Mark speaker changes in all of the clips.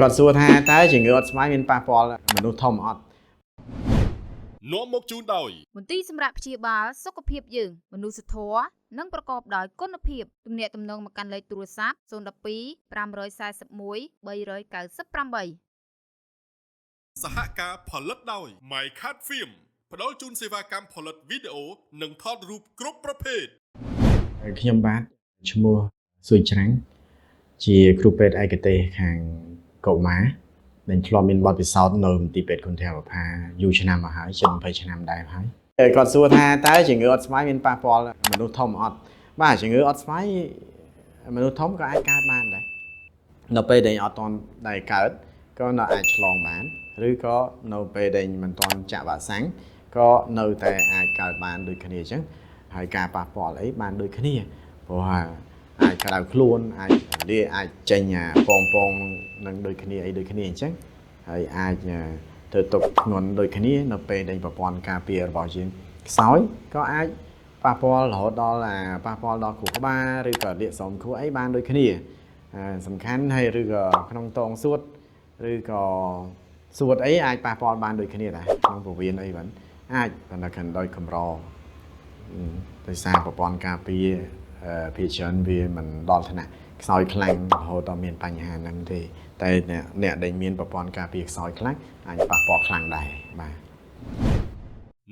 Speaker 1: គាត់សួរថាតើជំងឺអត់ស្មៅមានប៉ះពាល់មនុស្សធំអត់
Speaker 2: នាំមកជូនដោយ
Speaker 3: មន្ទីរសម្រាប់ព្យាបាលសុខភាពយើងមនុស្សធម៌និងប្រកបដោយគុណភាពទំនាក់ទំនងមកកាន់លេខទូរស័ព្ទ012 541 398
Speaker 2: សហការផលិតដោយ My Cat Film ផ្ដល់ជូនសេវាកម្មផលិតវីដេអូនិងថតរូបគ្រប់ប្រភេទ
Speaker 1: ខ្ញុំបាទឈ្មោះស៊ុយច្រាំងជាគ្រូពេទ្យឯកទេសខាងកុមារដែលធ្លាប់មានបទពិសោធន៍នៅមន្ទីរពេទ្យគុណធាវផាយូរឆ្នាំមកហើយជិត20ឆ្នាំដែរហើយគាត់សួរថាតើជំងឺអត់ស្មៅមានប៉ះពាល់មនុស្សធំអត់បាទជំងឺអត់ស្មៅមនុស្សធំក៏អាចកើតបានដែរនៅពេលដែលអត់ទាន់ដែលកើតក៏នៅអាចឆ្លងបានឬក៏នៅពេលដែលមិនទាន់ចាក់វ៉ាក់សាំងក៏នៅតែអាចកើតបានដូចគ្នាអញ្ចឹងហើយការប៉ះពាល់អីបានដូចគ្នាព្រោះអាចក្តៅខ្លួនអាចលាអាចចេញពងនឹងដូចគ្នាអីដូចគ្នាអញ្ចឹងហើយអាចធ្វើទុកធ្ងន់ដូចគ្នានៅពេលដែលប្រព័ន្ធការពាររបស់យើងខ្សោយក៏អាចប៉ះពាល់រហូតដល់ប៉ះពាល់ដល់ខួរក្បាលឬក៏លាកស្រោមខួរអីបានដូចគ្នាសំខាន់ហើយឬក៏ក្នុងតងសួតឬក៏សួតអីអាចប៉ះពាល់បានដូចគ្នាដែរក្នុងពោះវៀនអីហ្នឹងអាចប៉ុន្តែខាងដោយកម្រដោយសារប្រព័ន្ធការពារភាគច្រើនវាមិនដល់ថ្នាក់ខ្សោយខ្លាំងរហូតដល់មានបញ្ហាហ្នឹងទេតែអ្នកដែលមានប្រព័ន្ធការពារខ្សោយខ្លាំងអាចប៉ះពាល់ខ្លាំងដែរបាទ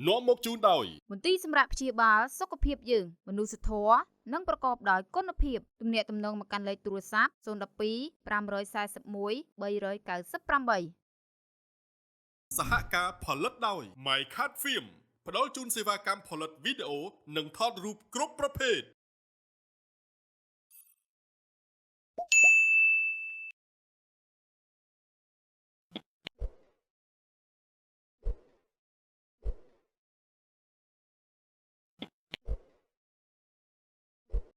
Speaker 2: នាំមកជូនដោយ
Speaker 3: មន្ទីរសម្រាប់ព្យាបាលសុខភាពយើងមនុស្សធម៌និងប្រកបដោយគុណភាពទំនាក់ទំនងមកកាន់លេខទូរស័ព្ទ012 541 398
Speaker 2: សហការផលិតដោយ My Cat Film ផ្ដល់ជូនសេវាកម្មផលិតវីដេអូនិងថតរូបគ្រប់ប្រភេទ